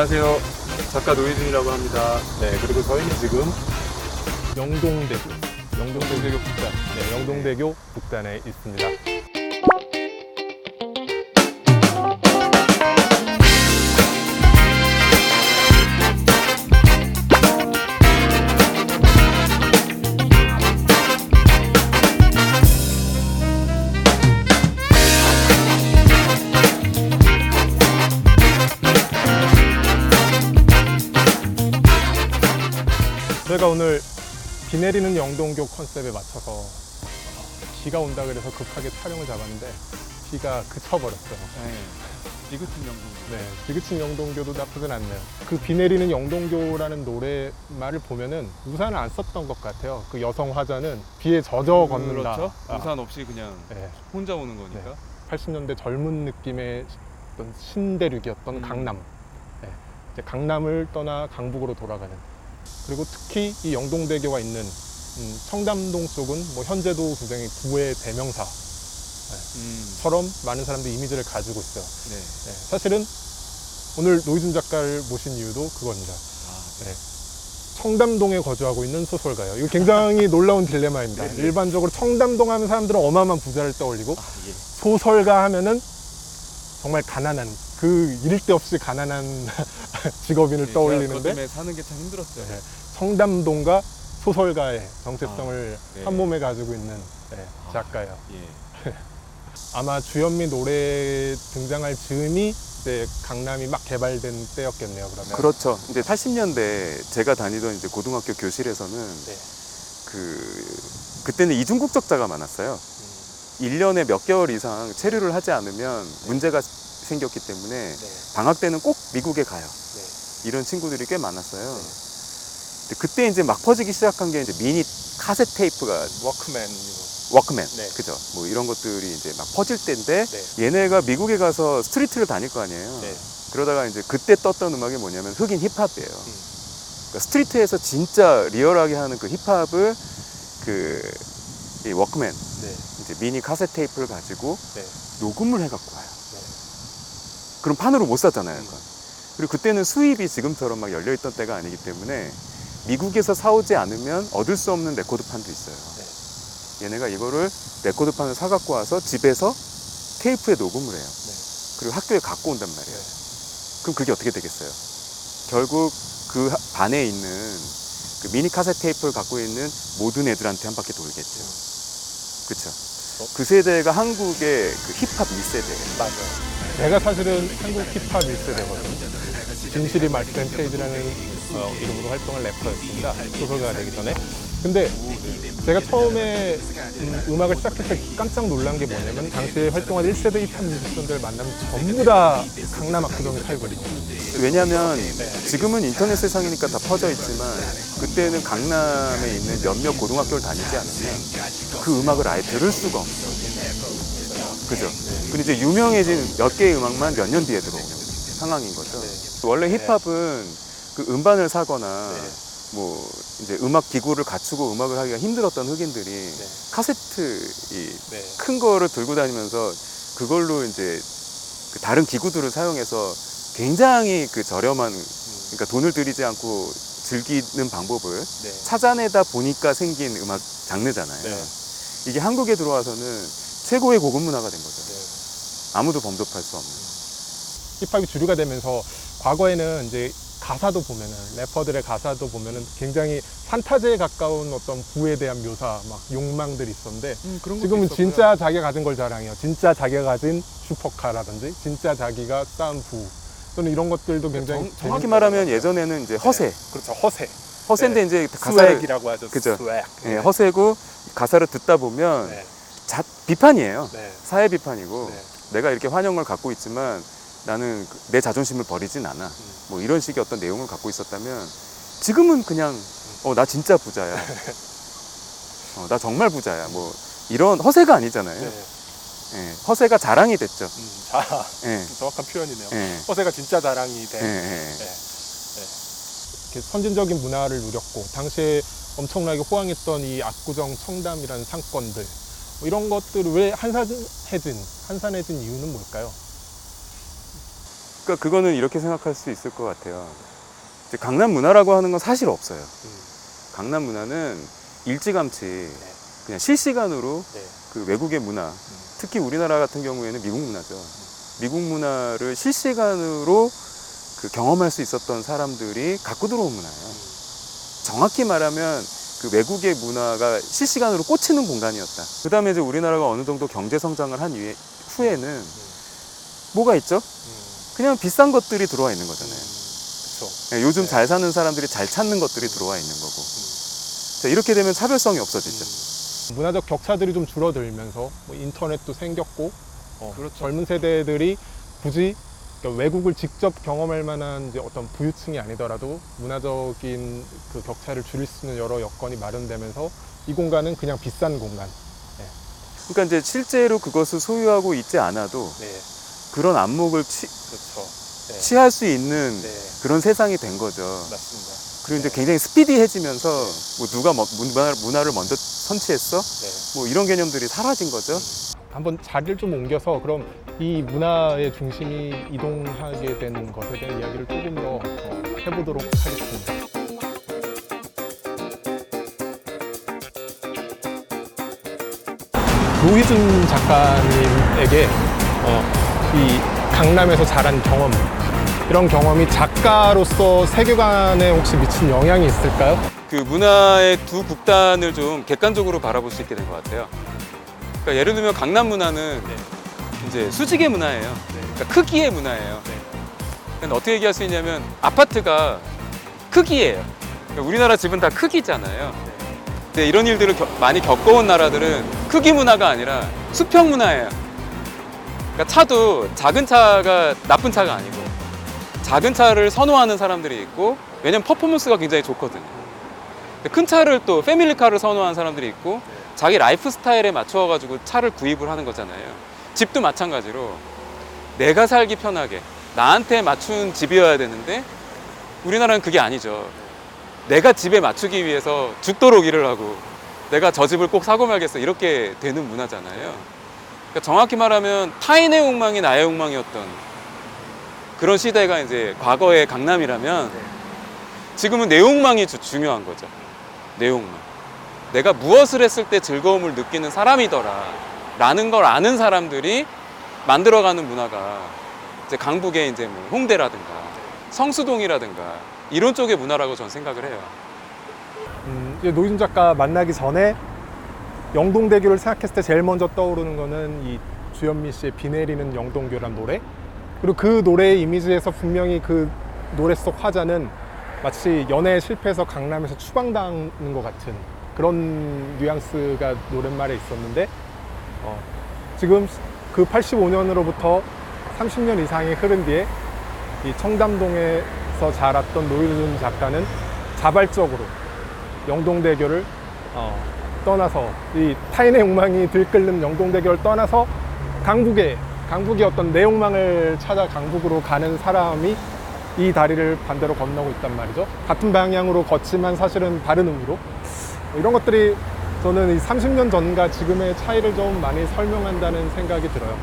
안녕하세요. 작가 노희준이라고 합니다. 네, 그리고 저희는 지금 영동대교 북단, 네, 영동대교 북단에 있습니다. 저희가 오늘 비 내리는 영동교 컨셉에 맞춰서 비가 온다 그래서 급하게 촬영을 잡았는데 비가 그쳐버렸어요. 네. 지그친 영동. 네, 지그친 영동교도 나쁘진 않네요. 그 비 내리는 영동교라는 노래말을 보면은 우산을 안 썼던 것 같아요. 그 여성 화자는 비에 젖어 걷는다. 그렇죠. 우산 없이 그냥 네, 혼자 오는 거니까. 80년대 젊은 느낌의 어떤 신대륙이었던 강남. 네, 이제 강남을 떠나 강북으로 돌아가는. 그리고 특히 이 영동대교가 있는 청담동 쪽은 뭐 현재도 굉장히 구의 대명사처럼 많은 사람들이 이미지를 가지고 있어요. 네. 네, 사실은 오늘 노희준 작가를 모신 이유도 그겁니다. 네. 청담동에 거주하고 있는 소설가예요. 이거 굉장히 놀라운 딜레마입니다. 네. 일반적으로 청담동 하면 사람들은 어마어마한 부자를 떠올리고 예. 소설가 하면은 정말 가난한 그 이를 데 없이 가난한 직업인을 떠올리는데 그것 때문에 사는 게 참 힘들었죠. 네, 청담동과 소설가의 정체성을 네. 한 몸에 가지고 있는 작가예요. 예. 아마 주현미 노래 등장할 즈음이 이제 강남이 막 개발된 때였겠네요. 그러면 그렇죠. 이제 80년대 제가 다니던 이제 고등학교 교실에서는 네. 그때는 이중국적자가 많았어요. 1년에 몇 개월 이상 체류를 하지 않으면 문제가 생겼기 때문에 방학 때는 꼭 미국에 가요. 이런 친구들이 꽤 많았어요. 근데 그때 이제 막 퍼지기 시작한 게 이제 미니 카세 테이프가 워크맨, 네. 그죠? 뭐 이런 것들이 이제 막 퍼질 때인데 네. 얘네가 미국에 가서 스트리트를 다닐 거 아니에요. 네. 그러다가 이제 그때 떴던 음악이 뭐냐면 흑인 힙합이에요. 그러니까 스트리트에서 진짜 리얼하게 하는 그 힙합을 이 워크맨, 네. 이제 미니 카세 테이프를 가지고 네. 녹음을 해갖고 와요. 그럼 판으로 못 사잖아요. 그건. 그리고 그때는 수입이 지금처럼 막 열려있던 때가 아니기 때문에 미국에서 사오지 않으면 얻을 수 없는 레코드판도 있어요. 얘네가 이거를 레코드판을 사갖고 와서 집에서 테이프에 녹음을 해요. 그리고 학교에 갖고 온단 말이에요. 그럼 그게 어떻게 되겠어요? 결국 그 반에 있는 그 미니 카세 테이프를 갖고 있는 모든 애들한테 한 바퀴 돌겠죠. 그쵸? 그 세대가 한국의 그 힙합 2세대예요. 맞아요. 제가 사실은 한국 힙합 1세대거든요. 진실이 말된 페이지라는 이름으로 활동한 래퍼였습니다. 소설가가 되기 전에. 근데 제가 처음에 음악을 시작할 때 깜짝 놀란 게 뭐냐면 당시에 활동한 1세대 힙합 뮤지션들 만나면 전부 다 강남 압구정에 살고 있어요. 왜냐면 지금은 인터넷 세상이니까 다 퍼져 있지만 그때는 강남에 있는 몇몇 고등학교를 다니지 않으면 그 음악을 아예 들을 수가 없어요. 그죠? 근데 이제 유명해진 몇 개의 음악만 몇 년 뒤에 들어오는 상황인 거죠. 원래 힙합은 그 음반을 사거나 뭐 이제 음악 기구를 갖추고 음악을 하기가 힘들었던 흑인들이 카세트 큰 거를 들고 다니면서 그걸로 이제 그 다른 기구들을 사용해서 굉장히 그 저렴한 그러니까 돈을 들이지 않고 즐기는 방법을 찾아내다 보니까 생긴 음악 장르잖아요. 이게 한국에 들어와서는 최고의 고급 문화가 된 거죠. 아무도 범접할 수 없는. 힙합이 주류가 되면서 과거에는 이제 가사도 보면은 래퍼들의 가사도 보면은 굉장히 판타지에 가까운 어떤 부에 대한 묘사, 막 욕망들이 있었는데 그런 것도 지금은 있었고요. 진짜 자기가 가진 걸 자랑해요. 진짜 자기가 가진 슈퍼카라든지 진짜 자기가 쌓은 부 또는 이런 것들도 굉장히 정확히 말하면 예전에는 이제 허세. 그렇죠. 허세. 허세인데 이제 가사를 스웩이라고 하죠. 그죠. 스웩. 예, 허세고 가사를 듣다 보면 네. 비판이에요. 네. 사회 비판이고 네. 내가 이렇게 환영을 갖고 있지만 나는 내 자존심을 버리진 않아. 뭐 이런 식의 어떤 내용을 갖고 있었다면 지금은 그냥 나 진짜 부자야. 나 정말 부자야. 뭐 이런 허세가 아니잖아요. 네. 예, 허세가 자랑이 됐죠. 예, 정확한 표현이네요. 예, 허세가 진짜 자랑이 된 예. 이렇게 선진적인 문화를 누렸고 당시에 엄청나게 호황했던 이 압구정 청담이라는 상권들 뭐 이런 것들을 왜 한산해진 이유는 뭘까요? 그러니까 그거는 이렇게 생각할 수 있을 것 같아요. 이제 강남 문화라고 하는 건 사실 없어요. 강남 문화는 일찌감치 그냥 실시간으로 그 외국의 문화, 특히 우리나라 같은 경우에는 미국 문화죠. 미국 문화를 실시간으로 그 경험할 수 있었던 사람들이 갖고 들어온 문화예요. 정확히 말하면 그 외국의 문화가 실시간으로 꽂히는 공간이었다. 그 다음에 이제 우리나라가 어느 정도 경제 성장을 한 후에는 뭐가 있죠? 그냥 비싼 것들이 들어와 있는 거잖아요. 그렇죠. 요즘 잘 사는 사람들이 잘 찾는 것들이 들어와 있는 거고. 자, 이렇게 되면 차별성이 없어지죠. 문화적 격차들이 좀 줄어들면서 뭐 인터넷도 생겼고 그렇죠. 젊은 세대들이 굳이 그러니까 외국을 직접 경험할 만한 이제 어떤 부유층이 아니더라도 문화적인 그 격차를 줄일 수 있는 여러 여건이 마련되면서 이 공간은 그냥 비싼 공간. 그러니까 이제 실제로 그것을 소유하고 있지 않아도 네, 그런 안목을 그렇죠. 취할 수 있는 네, 그런 세상이 된 거죠. 맞습니다. 그리고 이제 굉장히 스피디해지면서 뭐 누가 문화를 먼저 선취했어? 네. 뭐 이런 개념들이 사라진 거죠. 한번 자리를 좀 옮겨서 그럼 이 문화의 중심이 이동하게 된 것에 대한 이야기를 조금 더 해보도록 하겠습니다. 노희준 작가님에게 이 강남에서 자란 경험, 이런 경험이 작가로서 세계관에 혹시 미친 영향이 있을까요? 그 문화의 두 극단을 좀 객관적으로 바라볼 수 있게 된 것 같아요. 그러니까 예를 들면 강남 문화는 이제 수직의 문화예요. 그러니까 크기의 문화예요. 근데 어떻게 얘기할 수 있냐면 아파트가 크기예요. 그러니까 우리나라 집은 다 크기잖아요. 근데 이런 일들을 많이 겪어온 나라들은 크기 문화가 아니라 수평 문화예요. 그러니까 차도 작은 차가 나쁜 차가 아니고 작은 차를 선호하는 사람들이 있고, 왜냐면 퍼포먼스가 굉장히 좋거든요. 큰 차를 또 패밀리카를 선호하는 사람들이 있고, 자기 라이프 스타일에 맞춰 가지고 차를 구입을 하는 거잖아요. 집도 마찬가지로 내가 살기 편하게 나한테 맞춘 집이어야 되는데 우리나라는 그게 아니죠. 내가 집에 맞추기 위해서 죽도록 일을 하고 내가 저 집을 꼭 사고 말겠어 이렇게 되는 문화잖아요. 그러니까 정확히 말하면 타인의 욕망이 나의 욕망이었던 그런 시대가 이제 과거의 강남이라면 지금은 내 욕망이 중요한 거죠. 내 욕망. 내가 무엇을 했을 때 즐거움을 느끼는 사람이더라 라는 걸 아는 사람들이 만들어가는 문화가 이제 강북의 이제 뭐 홍대라든가 성수동이라든가 이런 쪽의 문화라고 저는 생각을 해요. 이제 노희준 작가 만나기 전에 영동대교를 생각했을 때 제일 먼저 떠오르는 거는 이 주현미 씨의 비 내리는 영동교란 노래, 그리고 그 노래의 이미지에서 분명히 그 노래 속 화자는 마치 연애에 실패해서 강남에서 추방당하는 것 같은 그런 뉘앙스가 노랫말에 있었는데 지금 그 85년으로부터 30년 이상이 흐른 뒤에 이 청담동에서 자랐던 노희준 작가는 자발적으로 영동대교를 떠나서 이 타인의 욕망이 들끓는 영동대교를 떠나서 강북의 어떤 내 욕망을 찾아 강북으로 가는 사람이 이 다리를 반대로 건너고 있단 말이죠. 같은 방향으로 걷지만 사실은 다른 의미로. 이런 것들이 저는 이 30년 전과 지금의 차이를 좀 많이 설명한다는 생각이 들어요.